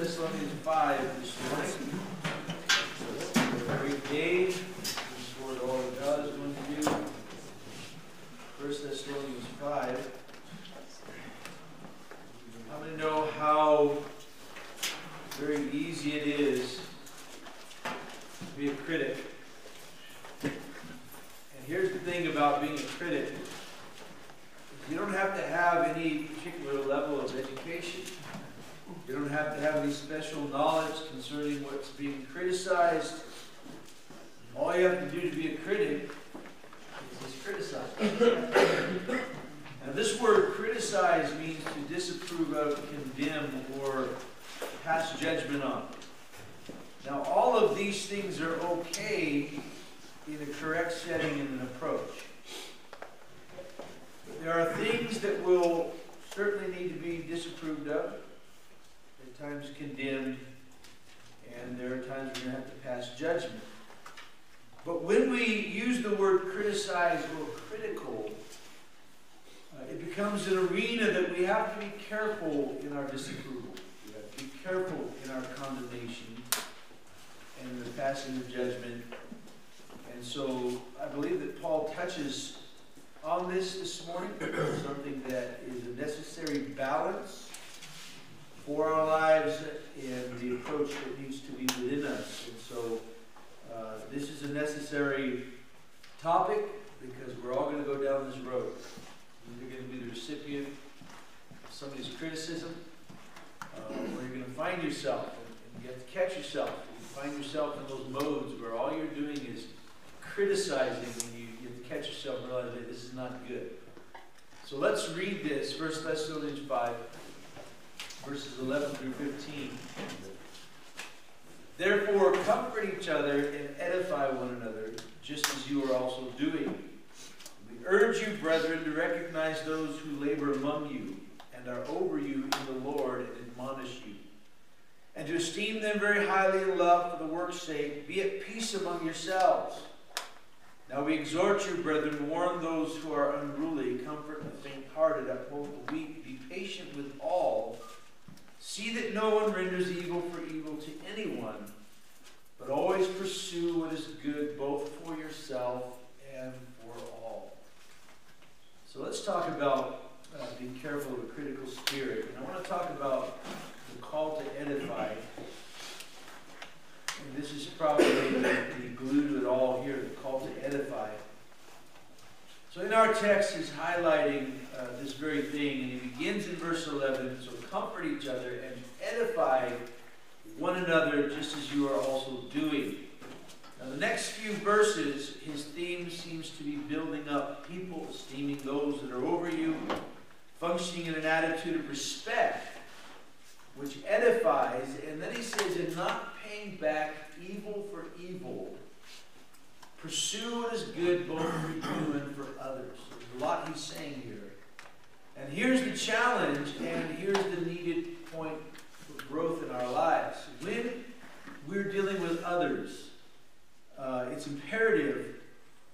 Thessalonians 5 this morning. It's a great day. This is what all of God is going to do. 1 Thessalonians 5. How many know how very easy it is to be a critic? And here's the thing about being a critic. You don't have to have any particular level of education. You don't have to have any special knowledge concerning what's being criticized. All you have to do to be a critic is just criticize. Now this word criticize means to disapprove of, condemn, or pass judgment on. Now all of these things are okay in a correct setting and an approach. But there are things that will certainly need to be disapproved of, at times condemned, and there are times we're going to have to pass judgment. But when we use the word criticize or critical, it becomes an arena that we have to be careful in our disapproval. We have to be careful in our condemnation and in the passing of judgment. And so I believe that Paul touches on this morning, something that is a necessary balance for our lives and the approach that needs to be within us. And so this is a necessary topic because we're all going to go down this road. You're going to be the recipient of somebody's criticism, or you're going to find yourself, and you have to catch yourself. You find yourself in those modes where all you're doing is criticizing, and you have to catch yourself and realize that this is not good. So let's read this, 1 Thessalonians 5, verses 11 through 15. Therefore, comfort each other and edify one another, just as you are also doing. We urge you, brethren, to recognize those who labor among you and are over you in the Lord and admonish you, and to esteem them very highly in love for the work's sake. Be at peace among yourselves. Now we exhort you, brethren, warn those who are unruly, comfort the faint-hearted, uphold the weak, be patient with all. See that no one renders evil for evil to anyone, but always pursue what is good, both for yourself and for all. So let's talk about being careful of a critical spirit. And I want to talk about the call to edify. And this is probably the glue to it all here, the call to edify. So in our text, he's highlighting this very thing, and he begins in verse 11, so comfort each other and edify one another just as you are also doing. Now the next few verses, his theme seems to be building up people, esteeming those that are over you, functioning in an attitude of respect, which edifies, and then he says, and not paying back evil for evil. Pursue what is good both for you and for others. There's a lot he's saying here. And here's the challenge, and here's the needed point for growth in our lives. When we're dealing with others, it's imperative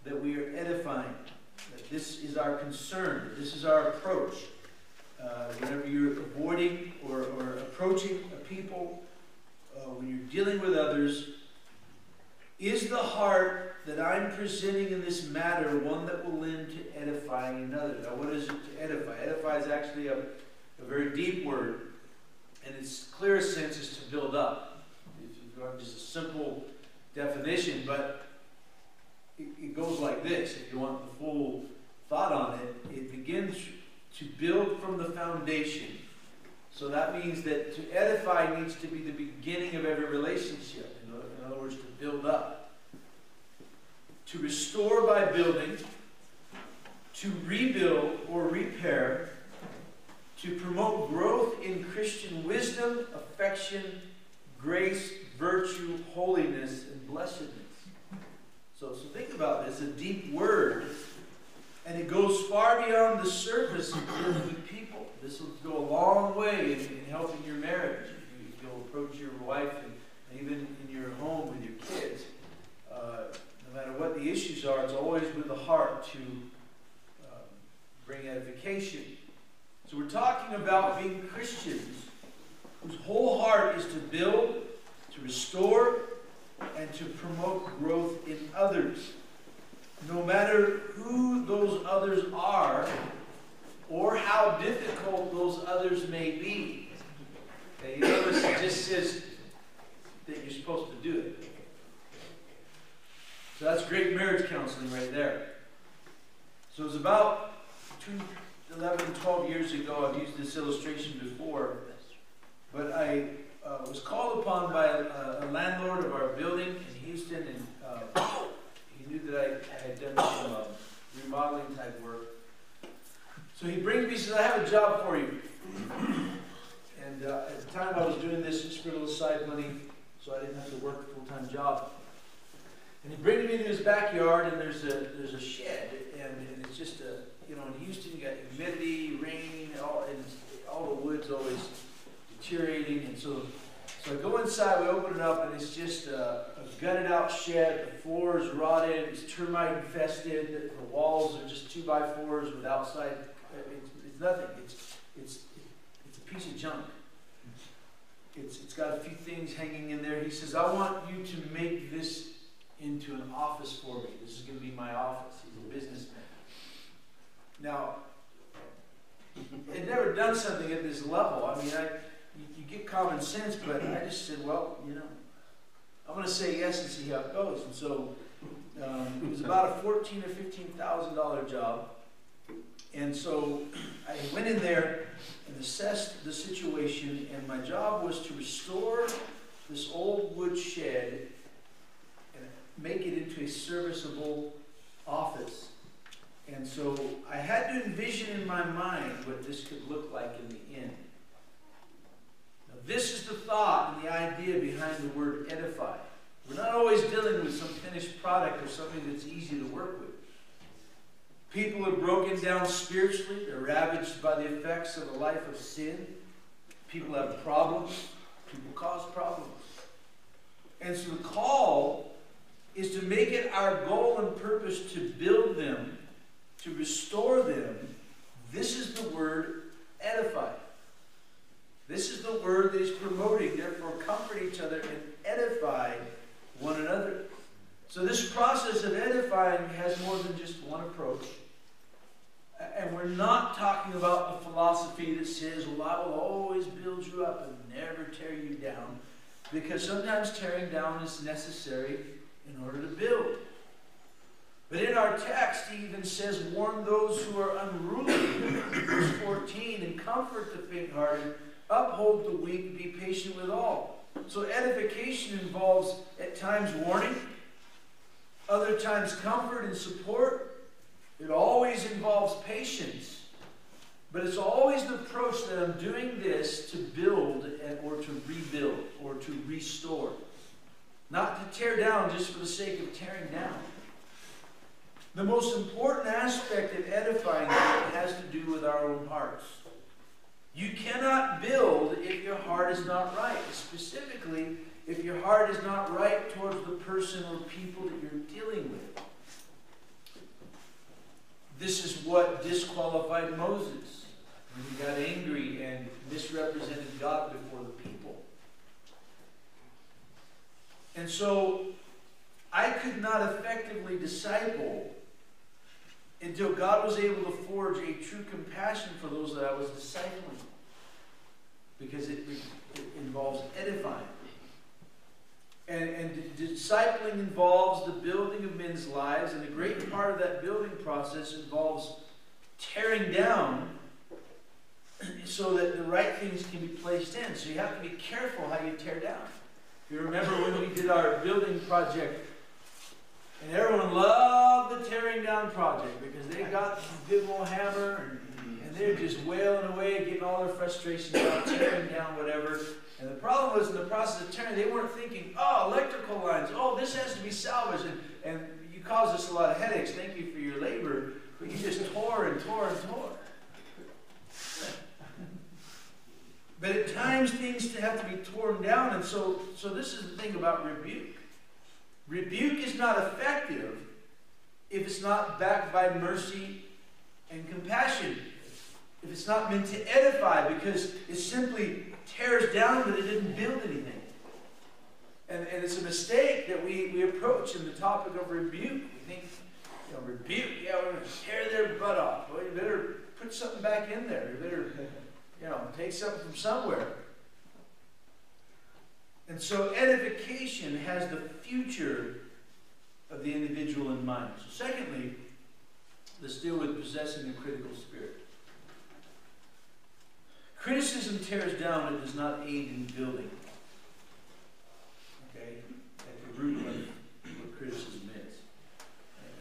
that we are edifying, that this is our concern, that this is our approach. Whenever you're avoiding or approaching a people, when you're dealing with others, is the heart that I'm presenting in this matter one that will lend to edifying another? Now, what is it to edify? Edify is actually a very deep word, and its clearest sense is to build up. If you go just a simple definition, but it goes like this. If you want the full thought on it, it begins to build from the foundation. So that means that to edify needs to be the beginning of every relationship. In other words, to build up. To restore by building. To rebuild or repair. To promote growth in Christian wisdom, affection, grace, virtue, holiness, and blessedness. So think about this, a deep word. And it goes far beyond the surface of dealing with people. This will go a long way in helping your marriage. If you'll approach your wife and even in your home with your kids. No matter what the issues are, it's always with the heart to bring edification. So we're talking about being Christians whose whole heart is to build, to restore, and to promote growth in others, no matter who those others are or how difficult those others may be. Okay, you notice it just says that you're supposed to do it. So that's great marriage counseling right there. So it was about between 11 and 12 years ago. I've used this illustration before, but I was called upon by a landlord of our building in Houston, and he knew that I had done some remodeling type work. So he brings me and says, I have a job for you. And at the time I was doing this just for a little side money, so I didn't have to work a full-time job. And he brings me into his backyard, and there's a shed, and it's just in Houston you got humidity, rain, and all the wood's always deteriorating, and so I go inside, we open it up, and it's just a gutted out shed. The floor is rotted, it's termite infested, the walls are just 2x4s with outside, it's nothing, it's a piece of junk. It's got a few things hanging in there. He says, I want you to make this into an office for me. This is going to be my office. He's a businessman. Now, I'd never done something at this level. I mean, you get common sense, but I just said, well, I'm going to say yes and see how it goes. And so it was about a $14,000 or $15,000 job. And so I went in there and assessed the situation, and my job was to restore this old wood shed and make it into a serviceable office. And so I had to envision in my mind what this could look like in the end. Now, this is the thought and the idea behind the word edify. We're not always dealing with some finished product or something that's easy to work with. People are broken down spiritually. They're ravaged by the effects of a life of sin. People have problems. People cause problems. And so the call is to make it our goal and purpose to build them, to restore them. This is the word edify. This is the word that he's promoting. Therefore, comfort each other and edify one another. So this process of edifying has more than just one approach. And we're not talking about the philosophy that says, well, I will always build you up and never tear you down. Because sometimes tearing down is necessary in order to build. But in our text, he even says, warn those who are unruly. Verse 14, and comfort the faint-hearted, uphold the weak, be patient with all. So edification involves at times warning, other times comfort and support. It always involves patience. But it's always the approach that I'm doing this to build or to rebuild or to restore. Not to tear down just for the sake of tearing down. The most important aspect of edifying has to do with our own hearts. You cannot build if your heart is not right. Specifically, if your heart is not right towards the person or people that you're dealing with. This is what disqualified Moses when he got angry and misrepresented God before the people. And so, I could not effectively disciple until God was able to forge a true compassion for those that I was discipling. Because it involves edifying. And discipling involves the building of men's lives, and a great part of that building process involves tearing down so that the right things can be placed in. So you have to be careful how you tear down. If you remember when we did our building project, and everyone loved the tearing down project because they got some big old hammer and they're just wailing away, getting all their frustrations out, tearing down whatever. And the problem was in the process of tearing, they weren't thinking, oh, electrical lines, oh, this has to be salvaged. And you caused us a lot of headaches. Thank you for your labor. But you just tore and tore and tore. But at times things have to be torn down. And so this is the thing about rebuke. Rebuke is not effective if it's not backed by mercy and compassion. if it's not meant to edify, because it simply tears down, but it didn't build anything. And it's a mistake that we approach in the topic of rebuke. We think, rebuke, yeah, we're going to tear their butt off. Well, you better put something back in there. You better, take something from somewhere. And so edification has the future of the individual in mind. So secondly, let's deal with possessing a critical spirit. Criticism tears down, it does not aid in building. Okay? At the root of what criticism is.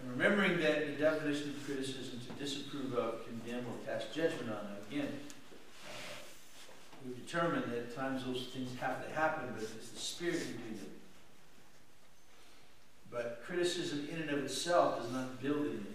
And remembering that the definition of criticism to disapprove of, condemn, or pass judgment on. Now again, we've determined that at times those things have to happen, but it's the spirit who do them. But criticism in and of itself does not build anything.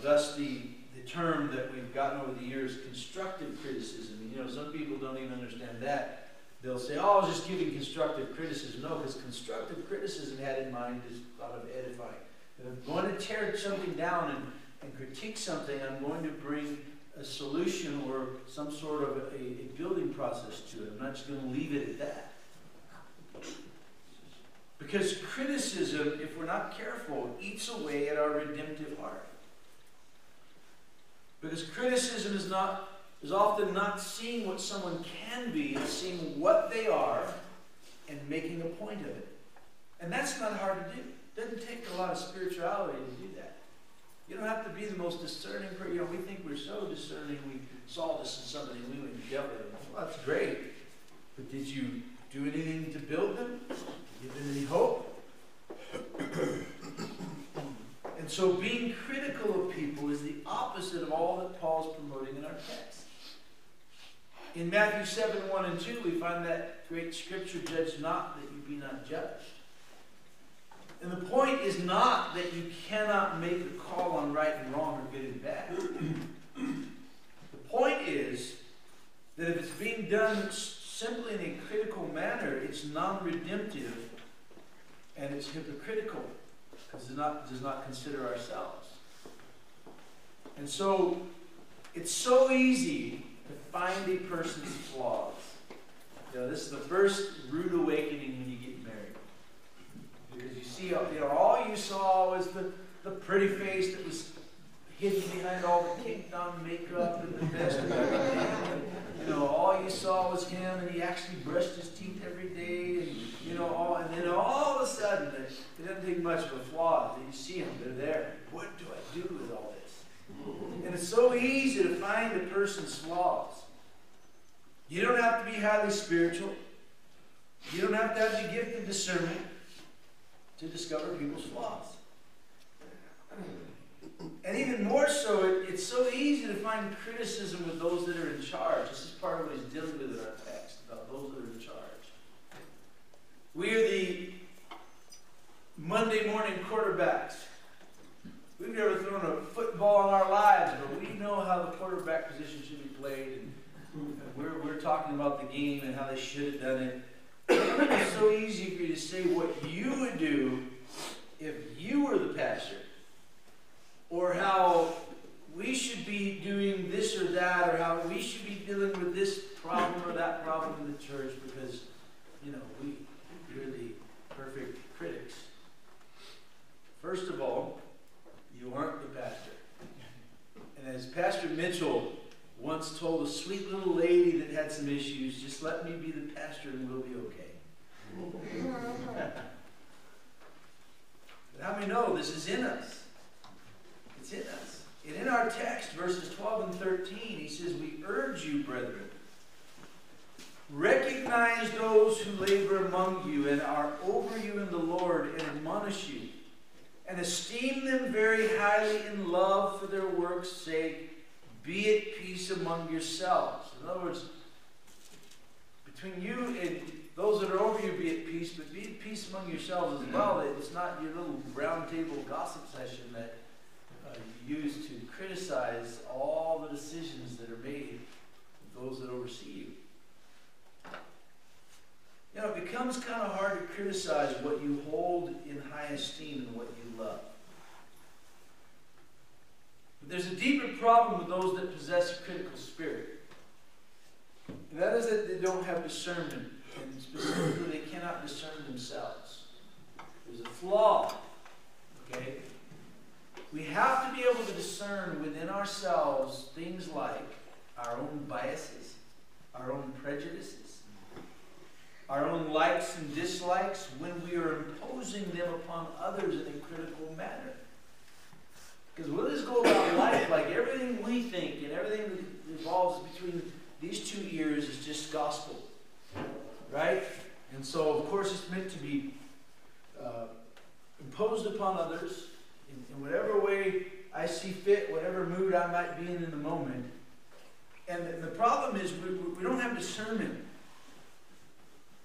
Thus the term that we've gotten over the years, constructive criticism. Some people don't even understand that. They'll say, oh, I was just giving constructive criticism. No, because constructive criticism had in mind is thought of edifying. If I'm going to tear something down and critique something, I'm going to bring a solution or some sort of a building process to it. I'm not just going to leave it at that. Because criticism, if we're not careful, eats away at our redemptive heart. Because criticism is often not seeing what someone can be, it's seeing what they are and making a point of it. And that's not hard to do. It doesn't take a lot of spirituality to do that. You don't have to be the most discerning person. We think we're so discerning. We saw this in somebody and we went and dealt with it. Well, that's great. But did you do anything to build them? Give them any hope? And so being critical of people is the opposite of all that Paul's promoting in our text. In Matthew 7, 1 and 2, we find that great scripture, judge not that you be not judged. And the point is not that you cannot make a call on right and wrong or good and bad. The point is that if it's being done simply in a critical manner, it's non-redemptive and it's hypocritical because it does not consider ourselves. And so it's so easy to find a person's flaws. This is the first rude awakening when you get married. Because you see, all you saw was the pretty face that was hidden behind all the caked on makeup and the best of everything. All you saw was him, and he actually brushed his teeth every day, and and then all of a sudden, it doesn't take much of a flaw. You see them, they're there. What do I do with all this? And it's so easy to find a person's flaws. You don't have to be highly spiritual. You don't have to have the gift of discernment to discover people's flaws. And even more so, it's so easy to find criticism with those that are in charge. This is part of what he's dealing with in our text, about those that are in charge. We are the Monday morning quarterbacks. We've never thrown a football in our lives, but we know how the quarterback position should be played. And we're talking about the game and how they should have done it. It's so easy for you to say what you would do if you were the pastor. Or how we should be doing this or that, or how we should be dealing with this problem or that problem in the church because, we're the perfect critics. First of all, you aren't the pastor. And as Pastor Mitchell once told a sweet little lady that had some issues, just let me be the pastor and we'll be okay. But how many know this is in us? It's in us. And in our text, verses 12 and 13, he says, we urge you, brethren, recognize those who labor among you and are over you in the Lord and admonish you, and esteem them very highly in love for their work's sake. Be at peace among yourselves. In other words, between you and those that are over you, be at peace, but be at peace among yourselves as well. It's not your little round table gossip session that you use to criticize all the decisions that are made of those that oversee you. It becomes kind of hard to criticize what you hold in high esteem and what you love. But there's a deeper problem with those that possess a critical spirit. And that is that they don't have discernment. And specifically, they cannot discern themselves. There's a flaw. Okay? We have to be able to discern within ourselves things like our own biases, our own prejudices, our own likes and dislikes when we are imposing them upon others in a critical manner. Because we'll just go about life like everything we think and everything that revolves between these two ears is just gospel. Right? And so, of course, it's meant to be imposed upon others in whatever way I see fit, whatever mood I might be in the moment. And the problem is we don't have discernment.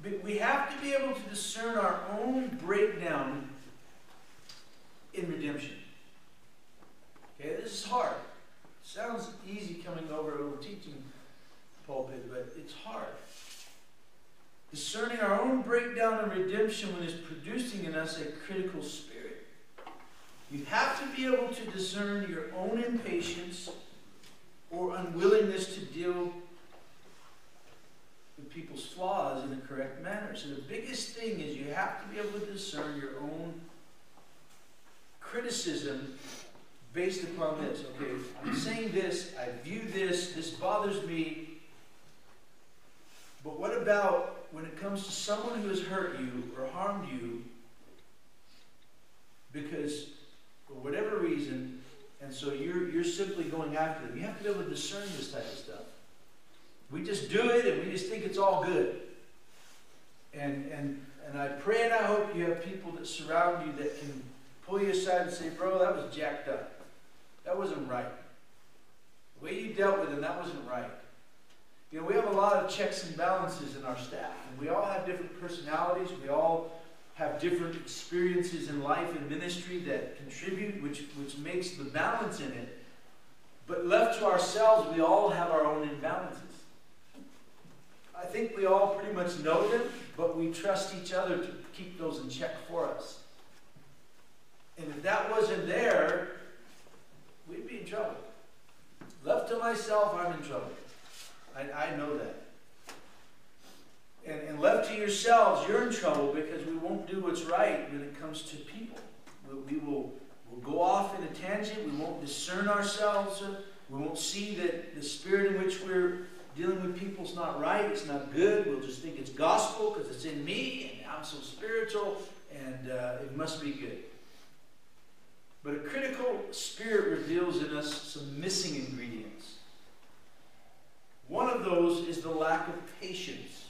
But we have to be able to discern our own breakdown in redemption. Okay, this is hard. It sounds easy coming over teaching pulpit, but it's hard. Discerning our own breakdown and redemption when it's producing in us a critical spirit. You have to be able to discern your own impatience or unwillingness to deal with people's flaws in a correct manner. So the biggest thing is you have to be able to discern your own criticism based upon this. Okay, I'm saying this, I view this, this bothers me. But what about when it comes to someone who has hurt you or harmed you because for whatever reason, and so you're simply going after them? You have to be able to discern this type of stuff. We just do it and we just think it's all good. And I pray and I hope you have people that surround you that can pull you aside and say, bro, that was jacked up. That wasn't right. The way you dealt with them, that wasn't right. You know, we have a lot of checks and balances in our staff. And we all have different personalities. We all have different experiences in life and ministry that contribute, which makes the balance in it. But left to ourselves, we all have our own imbalances. I think we all pretty much know them, but we trust each other to keep those in check for us. And if that wasn't there, we'd be in trouble. Left to myself, I'm in trouble. I know that. And left to yourselves, you're in trouble because we won't do what's right when it comes to people. We'll go off in a tangent. We won't discern ourselves. We won't see that the spirit in which we're dealing with people is not right. It's not good. We'll just think it's gospel because it's in me and I'm so spiritual and it must be good. But a critical spirit reveals in us some missing ingredients. One of those is the lack of patience.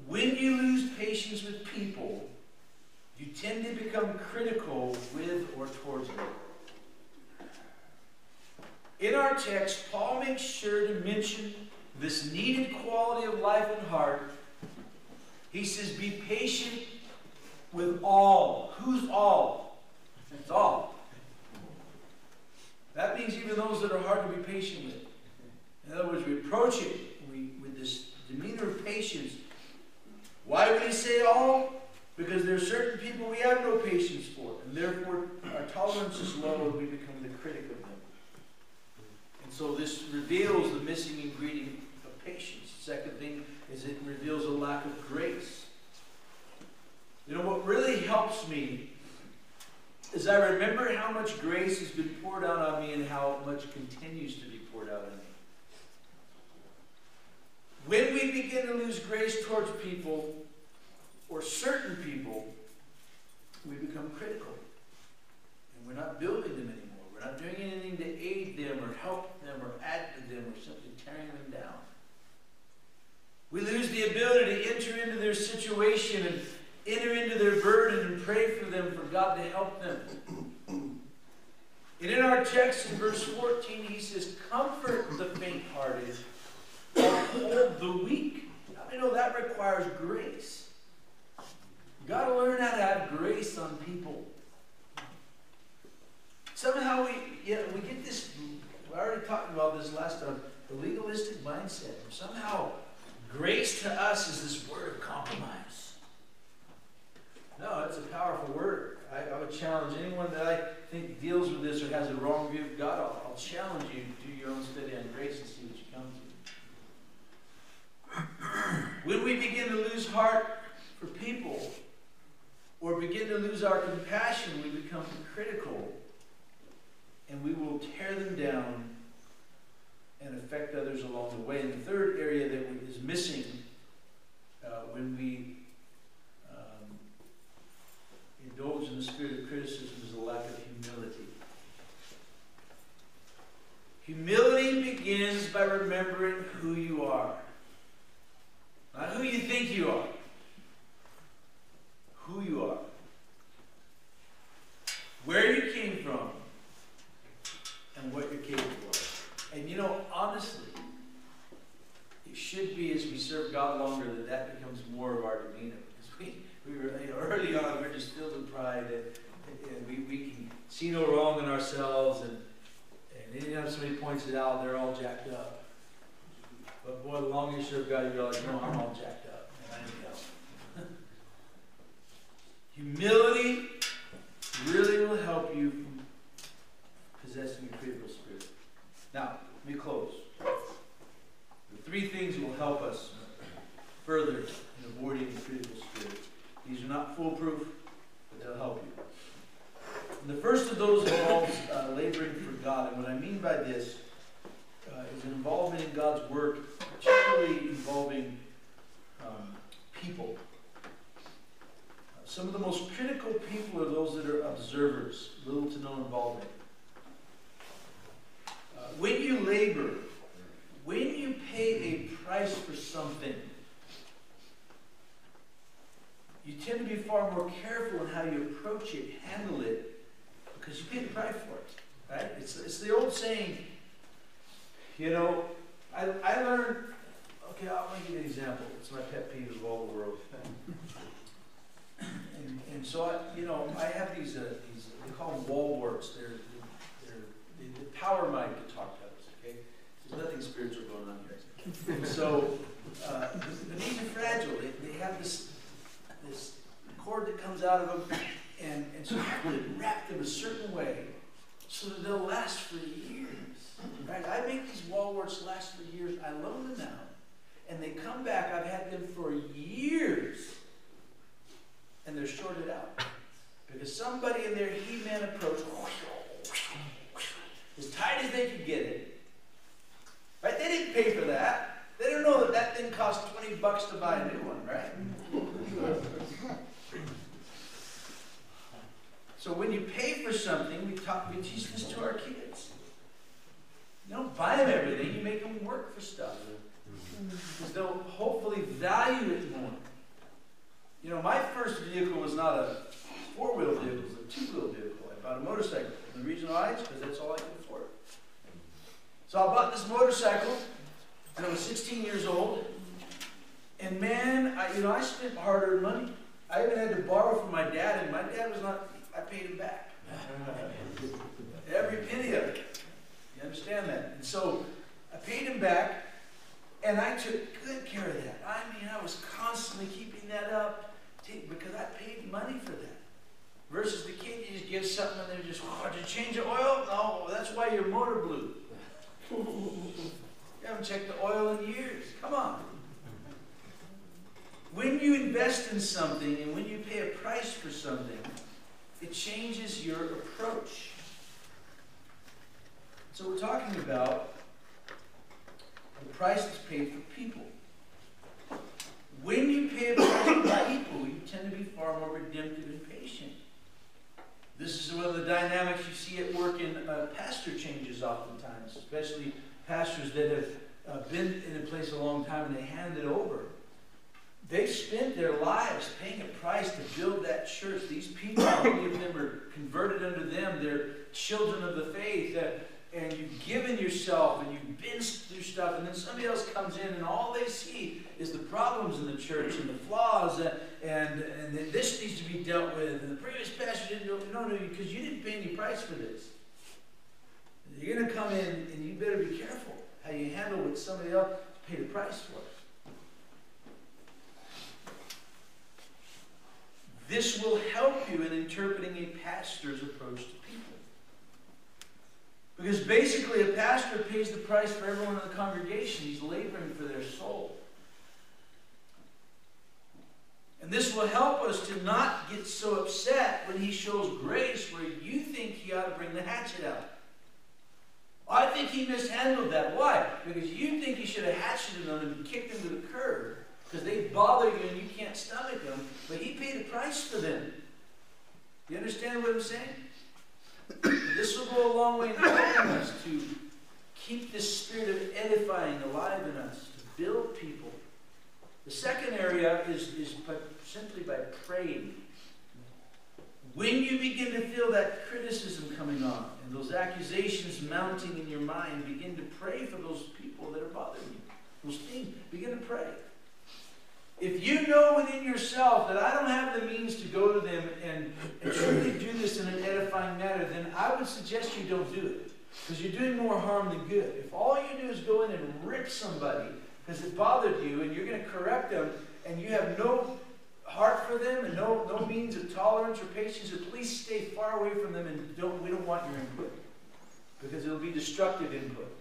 When you lose patience with people, you tend to become critical with or towards them. In our text, Paul makes sure to mention this needed quality of life and heart. He says, be patient with all. Who's all? It's all. That means even those that are hard to be patient with. In other words, we approach it with this demeanor of patience. Why would he say all? Because there are certain people we have no patience for, and therefore our tolerance is low and we become the critic of them. And so this reveals the missing ingredient of patience. The second thing is it reveals a lack of grace. You know, what really helps me is I remember how much grace has been poured out on me and how much continues to be poured out on me. When we begin to lose grace towards people, or certain people, we become critical. And we're not building them anymore. We're not doing anything to aid them or help them or add to them or simply tearing them down. We lose the ability to enter into their situation and enter into their burden and pray for them, for God to help them. And in our text in verse 14, he says, comfort the faint-hearted, uphold the weak. Now, I know that requires grace. You've got to learn how to have grace on people. Somehow we get this, we already talked about this last time, the legalistic mindset. Somehow grace to us is this word of compromise. No, it's a powerful word. I would challenge anyone that think deals with this or has a wrong view of God, I'll challenge you to do your own study on grace and see what you come to. When we begin to lose heart for people or begin to lose our compassion, we become critical and we will tear them down and affect others along the way. And the third area that is missing when we indulge in the spirit of criticism is a lack of humility. Humility begins by remembering who you are. Not who you think you are. Who you are. Where you came from. And what you're capable of. And you know, honestly, it should be as we serve God longer that becomes more of our demeanor. Because we were, early on, we were just filled with pride and we can see no wrong in ourselves, and anytime somebody points it out, they're all jacked up. But boy, the longer you serve God, you realize, no, I'm all jacked up, and I need help. Humility really will help you from possessing a critical spirit. Now, let me close. The three things will help us further in avoiding the critical spirit. These are not foolproof, but they'll help you. And the first of those involves laboring for God. And what I mean by this is an involvement in God's work, particularly involving people. Some of the most critical people are those that are observers, little to no involvement. When you labor, when you pay a price for something, you tend to be far more careful in how you approach it, handle it, because you paid the price for it, right? It's the old saying, you know, I learned, okay, I'll give you an example. It's my pet peeve of all the world. And so, I have these they call them wall warts. They power my guitar pedals, okay? There's nothing spiritual going on here. And so, but these are fragile. They have this cord that comes out of them, and so you have to wrap them a certain way so that they'll last for years. Right? I make these wall warts last for years. I loan them out, and they come back. I've had them for years, and they're shorted out because somebody in their He-Man approach, as tight as they could get it. Right? They didn't pay for that. They don't know that thing cost $20 to buy a new one, right? So when you pay for something, we teach this to our kids. You don't buy them everything, you make them work for stuff. Because they'll hopefully value it more. You know, my first vehicle was not a four-wheel vehicle, it was a two-wheel vehicle. I bought a motorcycle in the regional heights because that's all I could afford. So I bought this motorcycle when I was 16 years old. And man, I spent hard-earned money. I even had to borrow from my dad, and my dad was not, I paid him back. Every penny of it. You understand that? And so I paid him back, and I took good care of that. I mean, I was constantly keeping that up because I paid money for that. Versus the kid, you just give something and they're just, did you change the oil? No, that's why your motor blew. You haven't checked the oil in years. Come on. When you invest in something and when you pay a price for something, it changes your approach. So we're talking about the price that's paid for people. When you pay a price for people, you tend to be far more redemptive and patient. This is one of the dynamics you see at work in pastor changes oftentimes, especially pastors that have been in a place a long time and they hand it over. They've spent their lives paying a price to build that church. These people, many of them are converted under them. They're children of the faith. And you've given yourself and you've been through stuff. And then somebody else comes in and all they see is the problems in the church and the flaws. And this needs to be dealt with. And the previous pastor didn't do it. No, because you didn't pay any price for this. You're going to come in and you better be careful how you handle what somebody else paid a price for. This will help you in interpreting a pastor's approach to people. Because basically a pastor pays the price for everyone in the congregation. He's laboring for their soul. And this will help us to not get so upset when he shows grace where you think he ought to bring the hatchet out. I think he mishandled that. Why? Because you think he should have hatcheted them and kicked them to the curb because they bother you and you can't stomach them, but he paid a price for them. You understand what I'm saying? This will go a long way in helping us to keep this spirit of edifying alive in us, to build people. The second area is simply by praying. When you begin to feel that criticism coming on and those accusations mounting in your mind, begin to pray for those people that are bothering you. Those things, begin to pray. If you know within yourself that I don't have the means to go to them and truly do this in an edifying manner, then I would suggest you don't do it. Because you're doing more harm than good. If all you do is go in and rip somebody because it bothered you and you're going to correct them and you have no heart for them and no means of tolerance or patience, at least stay far away from them and we don't want your input. Because it'll be destructive input.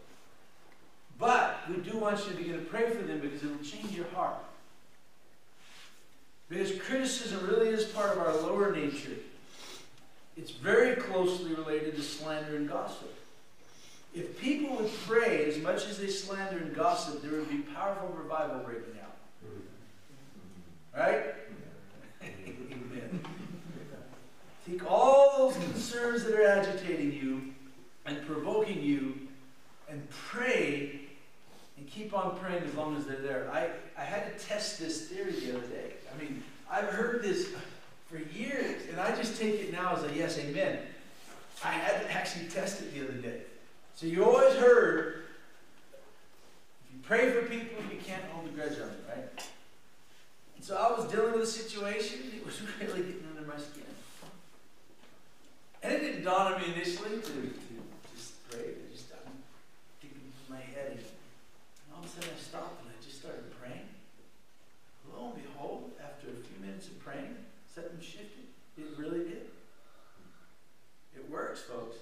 But we do want you to begin to pray for them because it'll change your heart. Because criticism really is part of our lower nature. It's very closely related to slander and gossip. If people would pray as much as they slander and gossip, there would be powerful revival breaking out. Right? Amen. Take all those concerns that are agitating you and provoking you and pray and keep on praying as long as they're there. I had to test this theory the other day. I mean, I've heard this for years, and I just take it now as a yes, amen. I had to actually test it the other day. So you always heard, if you pray for people, you can't hold a grudge on them, right? And so I was dealing with a situation, it was really getting under my skin. And it didn't dawn on me initially to just pray. I'm thinking in my head, and all of a sudden I stopped and I just started praying. Lo and behold, after a few minutes of praying, something shifted. It really did. It works, folks.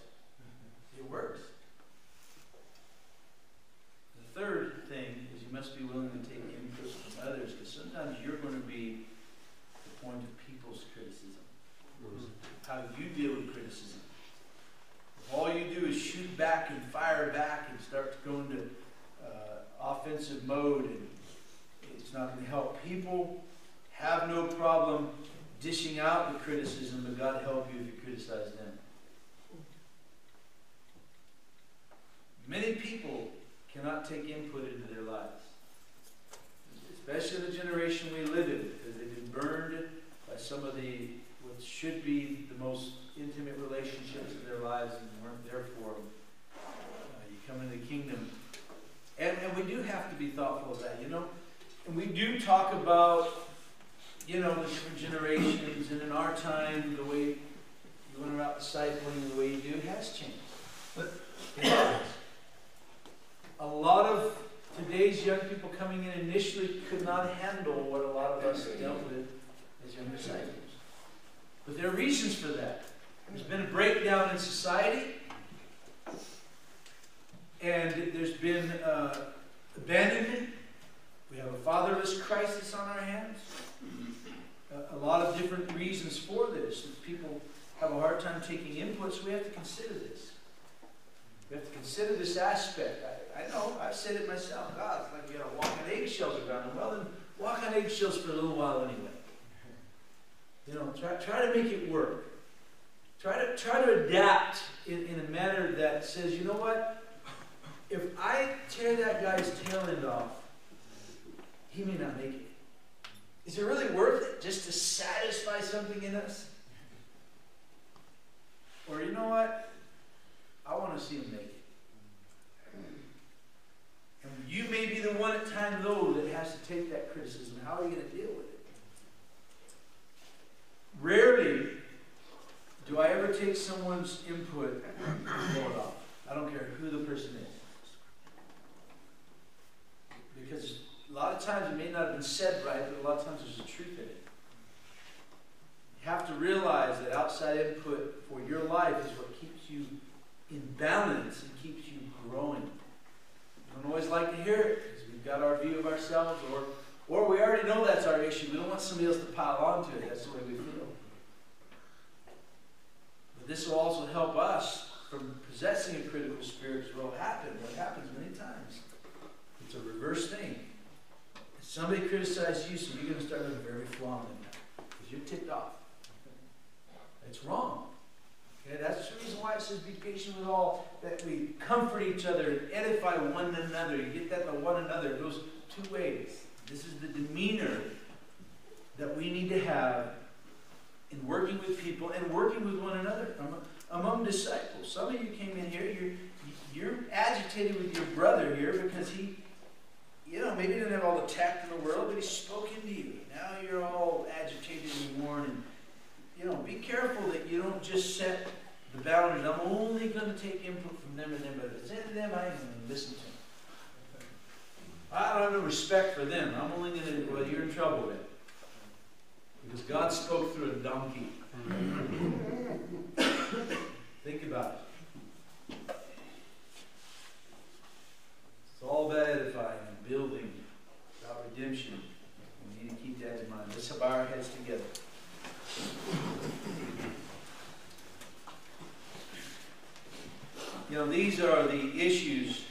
It works. The third thing is you must be willing to take input from others, because sometimes you're going to be the point of people's criticism. How you deal with criticism. If all you do is shoot back and fire back and start to go into offensive mode, and it's not going to help. People have no problem dishing out the criticism, but God help you if you criticize them. Many people cannot take input into their lives, especially the generation we live in, because they've been burned by some of the what should be the most intimate relationships in their lives and weren't there for them. You come into the kingdom, and we do have to be thoughtful of that, you know. And we do talk about, you know, the different generations, and in our time, the way you went about discipling, the way you do, has changed. But it has. A lot of today's young people coming in initially could not handle what a lot of us dealt with as young disciples. But there are reasons for that. There's been a breakdown in society, and there's been abandonment. We have a fatherless crisis on our hands. A lot of different reasons for this. People have a hard time taking input, so we have to consider this. We have to consider this aspect. I know, I've said it myself. God, it's like you got to walk on eggshells around them. Well, then walk on eggshells for a little while anyway. You know, try to make it work. Try to adapt in a manner that says, you know what? If I tear that guy's tail end off, he may not make it. Is it really worth it just to satisfy something in us? Or you know what? I want to see him make it. And you may be the one at times, though, that has to take that criticism. How are you going to deal with it? Rarely do I ever take someone's input and blow it off. I don't care who the person is. Because a lot of times it may not have been said right, but a lot of times there's a truth in it. You have to realize that outside input for your life is what keeps you in balance and keeps you growing. We don't always like to hear it because we've got our view of ourselves, or we already know that's our issue. We don't want somebody else to pile on to it. That's the way we feel. But this will also help us from possessing a critical spirit, because what happens many times, it's a reverse thing. If somebody criticizes you, so you're going to start looking very flaunting now, because you're ticked off. It's wrong. Okay, that's the reason why it says be patient with all, that we comfort each other and edify one another. You get that, the one another. It goes two ways. This is the demeanor that we need to have in working with people and working with one another among disciples. Some of you came in here, you're agitated with your brother here because he, maybe didn't have all the tact in the world, but he spoke into you. Now you're all agitated and worn. And, be careful that you don't just set the boundaries. I'm only going to take input from them and them, but if it's into them, I ain't going to listen to them. I don't have no respect for them. I'm only going to, well, you're in trouble then. Because God spoke through a donkey. Think about it. It's all about edifying and building, about redemption. We need to keep that in mind. Let's bow our heads together. These are the issues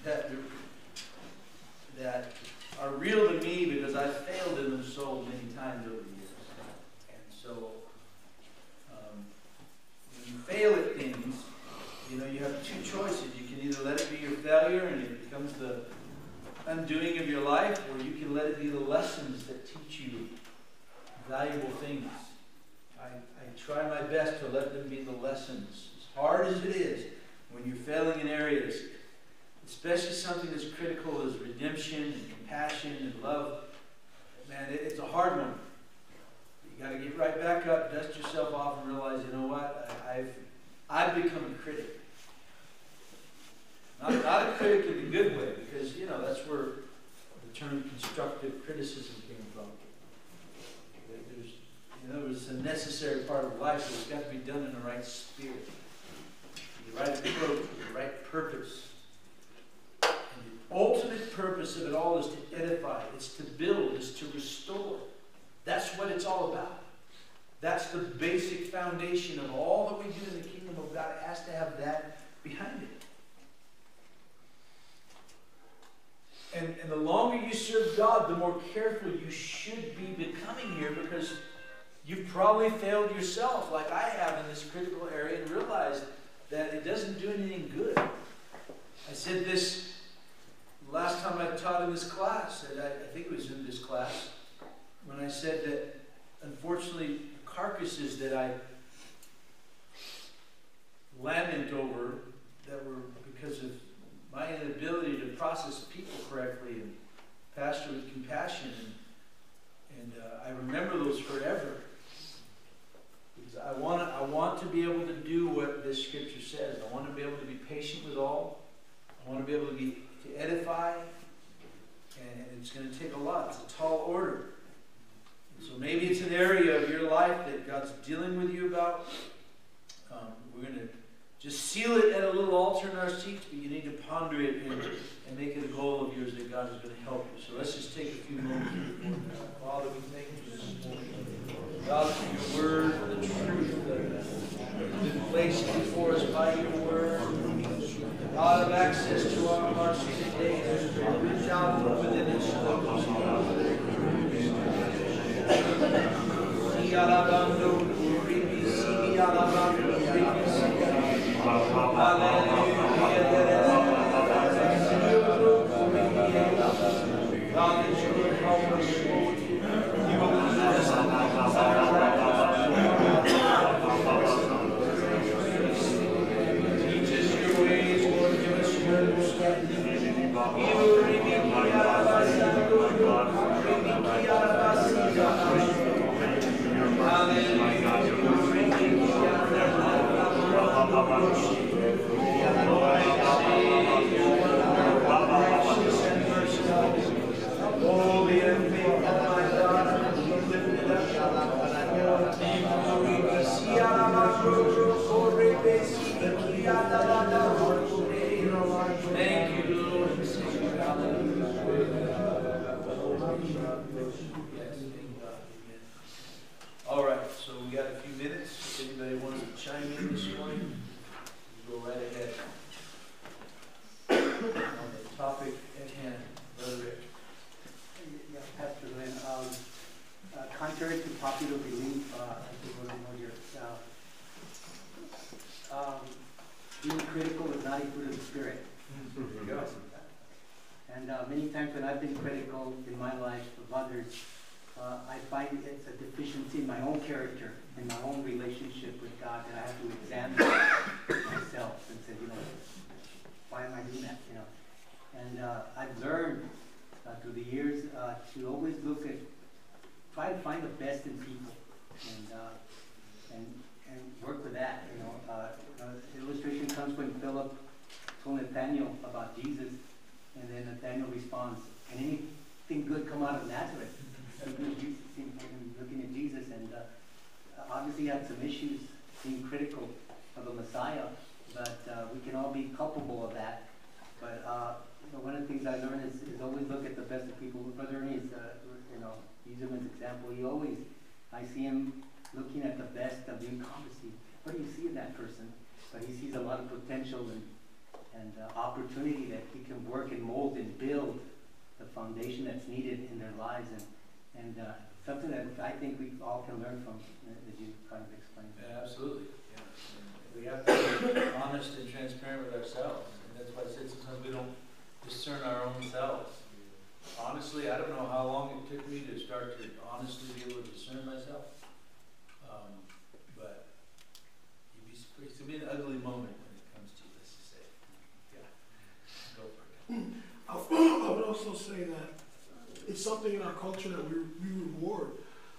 that are real to me because I've failed in them so many times over the years. And so, when you fail at things, you have two choices. You can either let it be your failure and it becomes the undoing of your life, or you can let it be the lessons that teach you valuable things. I try my best to let them be the lessons. As hard as it is, when you're failing in areas, especially something as critical as redemption and compassion and love, man, it's a hard one. You got to get right back up, dust yourself off, and realize, you know what? I've become a critic. Not a critic in a good way, because that's where the term constructive criticism came from. It's a necessary part of life, but it's got to be done in the right spirit, the right approach, with the right purpose. And the ultimate purpose of it all is to edify, it's to build, it's to restore. That's what it's all about. That's the basic foundation of all that we do in the kingdom of God. It has to have that behind it. And the longer you serve God, the more careful you should be becoming here, because you've probably failed yourself like I have in this critical area and realized that it doesn't do anything good. I said this last time I taught in this class, and I think it was in this class, when I said that unfortunately carcasses that I lament over that were because of my inability to process people correctly and pastor with compassion, and I remember those forever. Because I want to be able to do what this scripture says. I want to be able to be patient with all. I want to be able to edify, and it's going to take a lot. It's a tall order. And so maybe it's an area of your life that God's dealing with you about. We're going to just seal it at a little altar in our seats, but you need to ponder it and make it a goal of yours that God is going to help you. So let's just take a few moments before God. Father, we thank you this morning. God, for your word, for the truth that has been placed before us by your word. God, of access to our hearts today. Reach out from within us. God, that you would help us. You will lead us. Teach us your ways, Lord. Give us your understanding. Holy and faithful, my God, lift it up. fruit of the Spirit. There you go. And many times when I've been critical in my life of others, I find it's a deficiency in my own character, in my own relationship with God, that I have to examine myself and say, why am I doing that? And I've learned through the years to always try to find the best in people, and work with that. The illustration comes when Philip told Nathaniel about Jesus, and then Nathaniel responds, "Can anything good come out of Nazareth?" Looking at Jesus, and obviously he had some issues being critical of the Messiah, but we can all be culpable of that. But one of the things I learned is always look at the best of people. Brother Ernie is, use him as an example. I see him looking at the best of the incompetency. What do you see in that person? But he sees a lot of potential and opportunity that he can work and mold and build the foundation that's needed in their lives, and something that I think we all can learn from, as you kind of explained. Yeah, absolutely. Yeah. We have to be honest and transparent with ourselves, and that's why I said sometimes we don't discern our own selves. Honestly, I don't know how long it took me to start to honestly be able to discern myself, but it's going to be an ugly moment when it comes to this, to say, yeah, go for it. I would also say that it's something in our culture that we reward.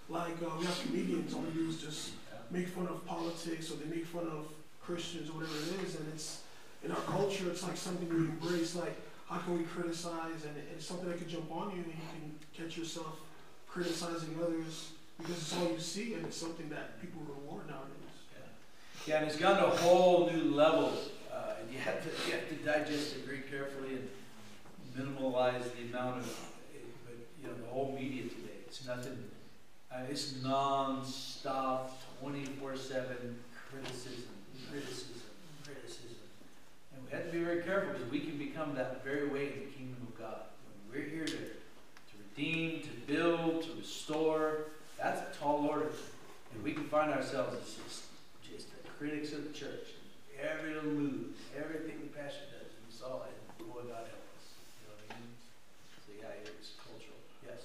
Like we have comedians, all they do is just make fun of politics, or they make fun of Christians, or whatever it is, and it's in our culture, it's like something we embrace. Like, how can we criticize? And it's something that can jump on you, and you can catch yourself criticizing others because it's all you see, and it's something that people reward nowadays. Yeah, and it's gone to a whole new level, and you have to digest it very carefully and minimalize the amount of, but the whole media today, it's nothing, it's non-stop, 24/7 criticism. And we have to be very careful, because we can become that very way in the kingdom of God. When we're here to redeem, to build, to restore, that's a tall order. And we can find ourselves as just the critics of the church. Every little move, everything the pastor does, we saw it. Boy, God help us. You know what I mean? So yeah, it's cultural. Yes?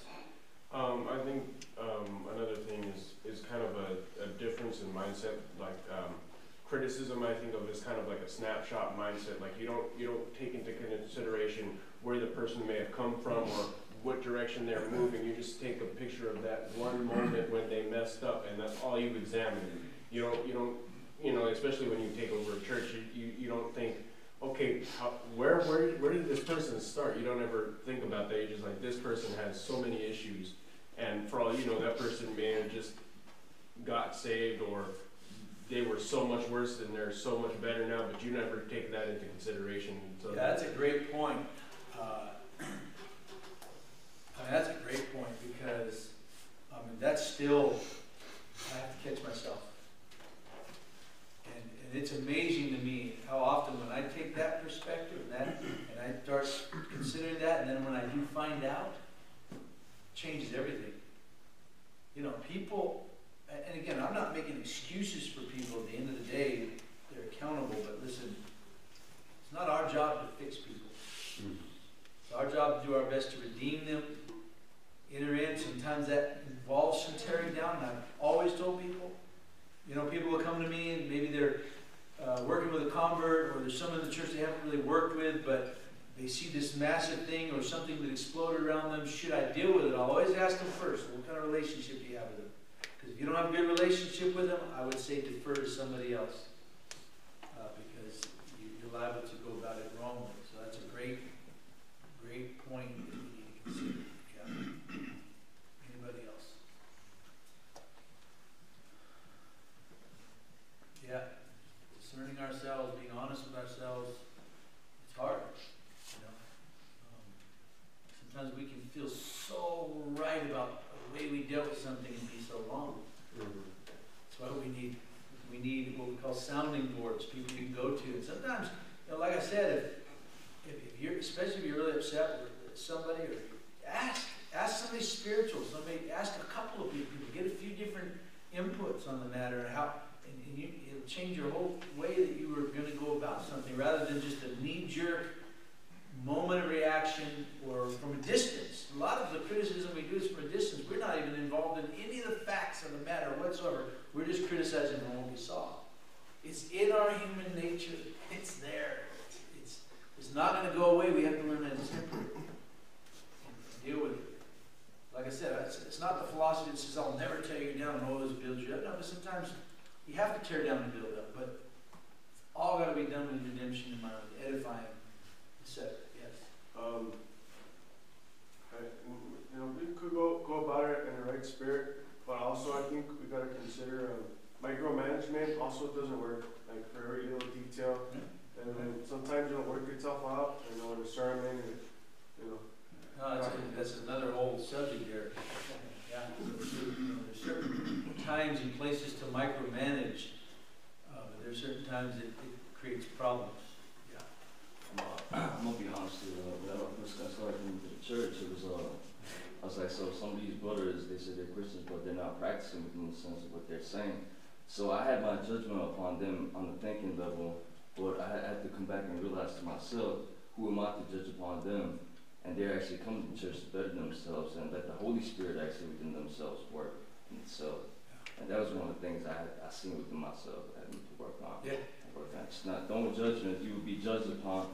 I think another thing is kind of a difference in mindset. Like criticism, I think of as kind of like a snapshot mindset. Like you don't take into consideration where the person may have come from or what direction they're moving. You just take a picture of that one moment when they messed up, and that's all you examine. You don't, especially when you take over a church, you don't think, okay, where did this person start? You don't ever think about that. You're just like, this person has so many issues, and for all you know, that person may have just got saved, or they were so much worse and they're so much better now, but you never take that into consideration. So yeah, that's a great point. That's a great point, because that's still, I have to catch myself. And it's amazing to me how often when I take that perspective and I start considering that, and then when I do find out, it changes everything. People, and again, I'm not making excuses for people. At the end of the day, they're accountable, but listen, it's not our job to fix people. It's our job to do our best to redeem them, enter in. Sometimes that involves some tearing down, and I've always told people, people will come to me and maybe they're working with a convert, or there's someone in the church they haven't really worked with, but they see this massive thing or something that exploded around them. Should I deal with it? I'll always ask them first, what kind of relationship do you have with them? Because if you don't have a good relationship with them, I would say defer to somebody else, because you're liable to go about it wrongly. So that's a great point that we need to consider. Yeah. Anybody else? Yeah. Discerning ourselves, being honest with ourselves, it's hard. Sometimes we can feel so right about the way we dealt with something and be so wrong. That's why we need what we call sounding boards, people you can go to. And sometimes, like I said, if you're, especially if you're really upset with somebody, or ask somebody spiritual, ask a couple of people, get a few different inputs on the matter, and it'll change your whole way that you were going to go about something, rather than just a knee-jerk moment of reaction or from a distance. A lot of the criticism we do is from a distance. We're not even involved in any of the facts of the matter whatsoever. We're just criticizing from what we saw. It's in our human nature. It's there. It's not going to go away. We have to learn how to temper it and deal with it. Like I said, it's not the philosophy that says, I'll never tear you down and always build you up. No, but sometimes you have to tear down and build up. But it's all got to be done with redemption in mind, edifying, etc. Yes. We could go about it in the right spirit, but also I think we got to consider micromanagement also doesn't work, like for every little detail. And then sometimes it'll work itself out, in a sermon, No, that's another whole subject there. Yeah, there's certain times and places to micromanage, but there's certain times it creates problems. Yeah. I'm gonna be honest with you. When I first got started in the church, it was I was like, so some of these brothers, they say they're Christians, but they're not practicing within the sense of what they're saying. So I had my judgment upon them on the thinking level, but I had to come back and realize to myself, who am I to judge upon them? And they're actually coming to church to better themselves and let the Holy Spirit actually within themselves work in itself. And that was one of the things I seen within myself that I need to work on. Yeah. It's not, don't judgment, you will be judged upon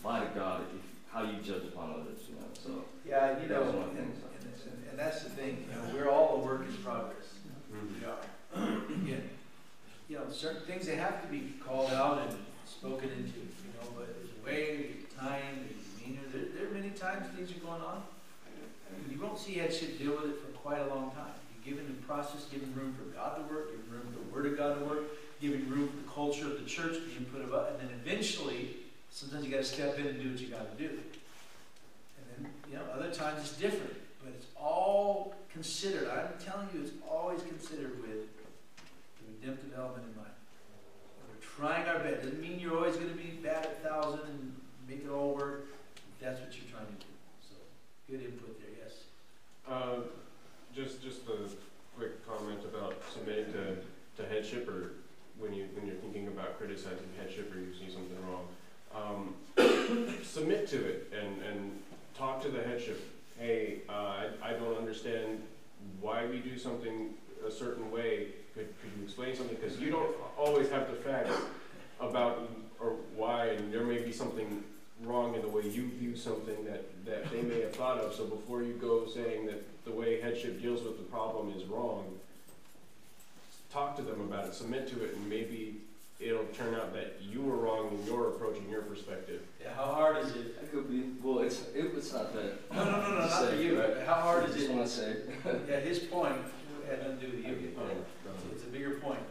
by God how you judge upon others, So yeah, that was one of the things. and that's the thing, we're all a work in progress. We are. Again, certain things they have to be called out and spoken into, but there's a way, there's time, there's demeanor. There are many times things are going on. You won't see headship deal with it for quite a long time. You're giving the process, giving room for God to work, giving room for the Word of God to work, giving room for the culture of the church being put about, and then eventually, sometimes you got to step in and do what you got to do. And then, other times it's different, but it's all considered. I'm telling you, it's always considered with the redemptive element in mind. We're trying our best. Doesn't mean you're always going to be bad at 1,000 and make it all work. If that's what you're trying to do. So, good input there. Yes. Just a quick comment about submitting to headship, or when you're thinking about criticizing headship or you see something wrong. Submit to it and talk to the headship. Hey, I don't understand why we do something a certain way. Could you explain something? Because you don't always have the facts about or why, and there may be something wrong in the way you view something that they may have thought of. So before you go saying that the way headship deals with the problem is wrong, talk to them about it, submit to it, and maybe it'll turn out that you were wrong in your approach and your perspective. Yeah, how hard is it? It could be. Well, it's not that. No, not for you. Right? How hard is it? I just want to say. Yeah, his point had nothing to do with you. It's a bigger point.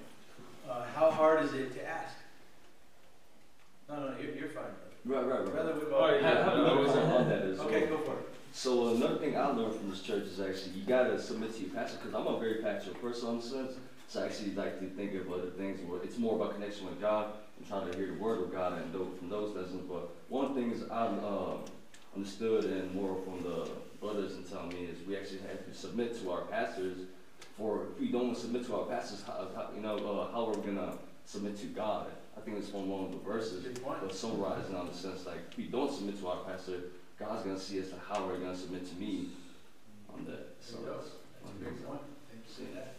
How hard is it to ask? No, you're fine. Right. Rather we Okay, go for it. So another thing I learned from this church is actually you gotta submit to your pastor, because I'm a very pastoral person in a sense. So I actually like to think of other things where it's more about connection with God and trying to hear the word of God and know from those lessons. But one of the things I've understood and more from the brothers and telling me is we actually have to submit to our pastors. For if we don't submit to our pastors, how are we gonna submit to God? I think it's from one of the verses, but summarizing on the sense like if we don't submit to our pastor, God's gonna see us. How are you gonna submit to me on that? So that's a great point. Thank you for that.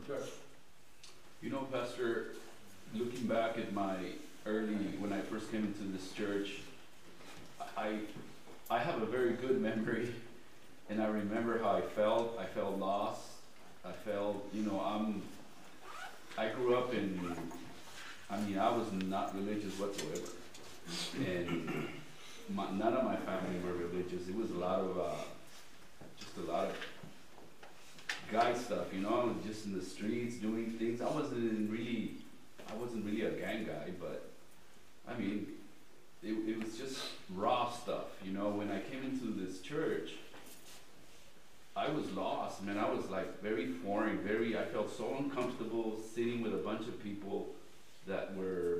Sure. Pastor, looking back at my when I first came into this church, I have a very good memory, and I remember how I felt. I felt lost. I felt, I grew up I was not religious whatsoever, and none of my family were religious. It was a lot of guy stuff, just in the streets doing things. I wasn't really a gang guy, but it was just raw stuff, When I came into this church, I was lost, man. I was like very foreign, I felt so uncomfortable sitting with a bunch of people that were,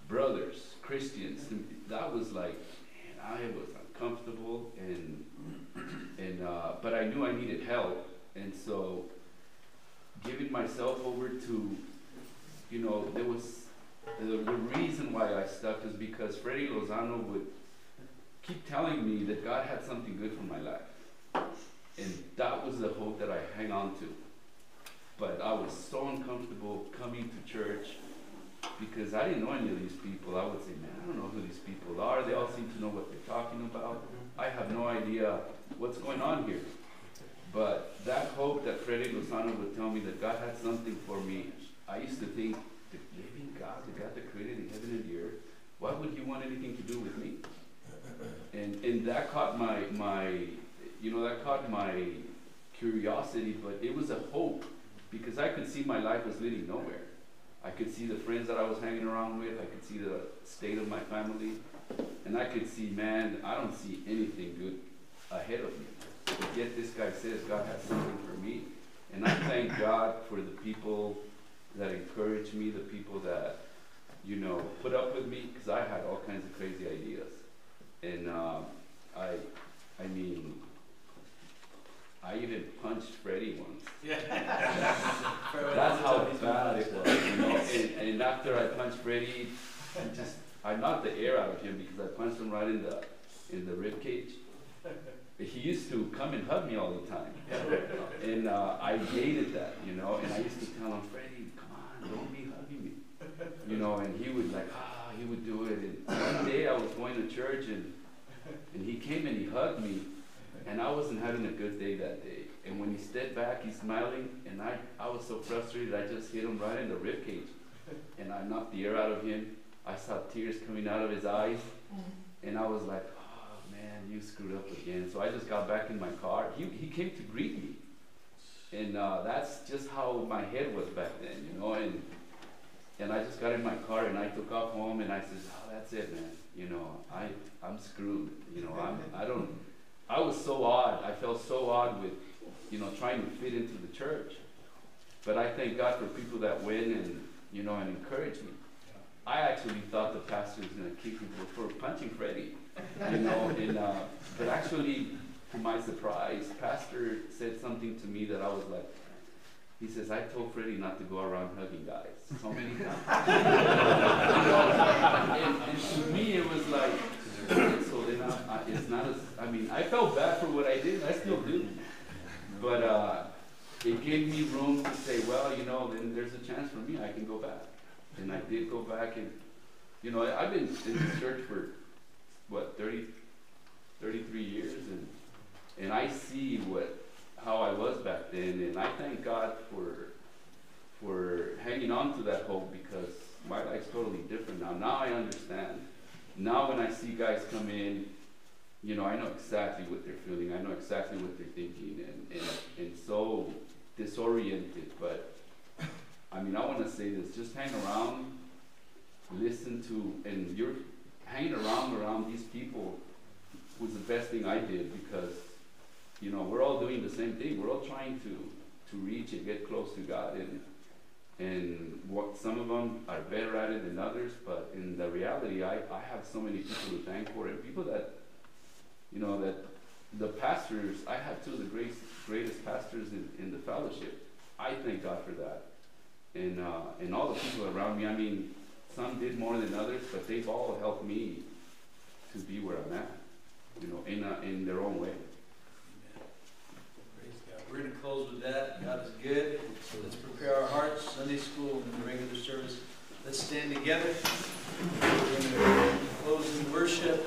brothers, Christians. That was like, man, I was uncomfortable but I knew I needed help, and so giving myself over to you know, there was, the reason why I stuck is because Freddie Lozano would keep telling me that God had something good for my life. And that was the hope that I hang on to. But I was so uncomfortable coming to church because I didn't know any of these people. I would say, man, I don't know who these people are. They all seem to know what they're talking about. I have no idea what's going on here. But that hope that Freddie Lozano would tell me that God had something for me, I used to think, the living God, the God that created the heaven and the earth, why would he want anything to do with me? And that caught my curiosity, but it was a hope because I could see my life was leading nowhere. I could see the friends that I was hanging around with, I could see the state of my family, and I could see, man, I don't see anything good ahead of me. But yet this guy says God has something for me. And I thank God for the people that encourage me, the people that, you know, put up with me, because I had all kinds of crazy ideas. And I mean, I even punched Freddie once. Yeah. That's how bad it was, you know. And after I punched Freddie, I knocked the air out of him because I punched him right in the rib cage. He used to come and hug me all the time, and I hated that, you know. And I used to tell him, Freddie, come on, don't be hugging me, you know. And he would he would do it. And one day I was going to church, and he came and he hugged me, and I wasn't having a good day that day. And when he stepped back, he's smiling, and I was so frustrated, I just hit him right in the rib cage, and I knocked the air out of him. I saw tears coming out of his eyes, and I was like, oh man, you screwed up again. So I just got back in my car. He came to greet me, and that's just how my head was back then, you know. And I just got in my car and I took off home, and I said, oh, that's it, man. You know, I'm screwed. You know, I was so odd. I felt so odd with, you know, trying to fit into the church. But I thank God for people that went and, you know, and encouraged me. I actually thought the pastor was going to kick me for punching Freddie, you know. And but actually, to my surprise, pastor said something to me that I was like, he says, I told Freddie not to go around hugging guys so many times. You know, and to me, it was like, so then it's not as, I mean, I felt bad for what I did, I still do. But it gave me room to say, well, you know, then there's a chance for me, I can go back. And I did go back, and, you know, I've been in this church for, what, 33 years, and I see how I was back then, and I thank God for hanging on to that hope, because my life's totally different now. Now I understand. Now when I see guys come in, you know, I know exactly what they're feeling, I know exactly what they're thinking, and so disoriented. But I mean, I want to say this, just hang around, listen to, and you're hanging around these people was the best thing I did, because, you know, we're all doing the same thing. We're all trying to reach and get close to God, and what some of them are better at it than others, but in the reality, I have so many people to thank for it. People that, you know, that the pastors, I have two of the greatest pastors in the fellowship. I thank God for that. And all the people around me, I mean, some did more than others, but they've all helped me to be where I'm at, you know, in their own way. Praise God. We're going to close with that. God is good. So let's prepare our hearts. Sunday school and the regular service. Let's stand together. We're going to close in worship.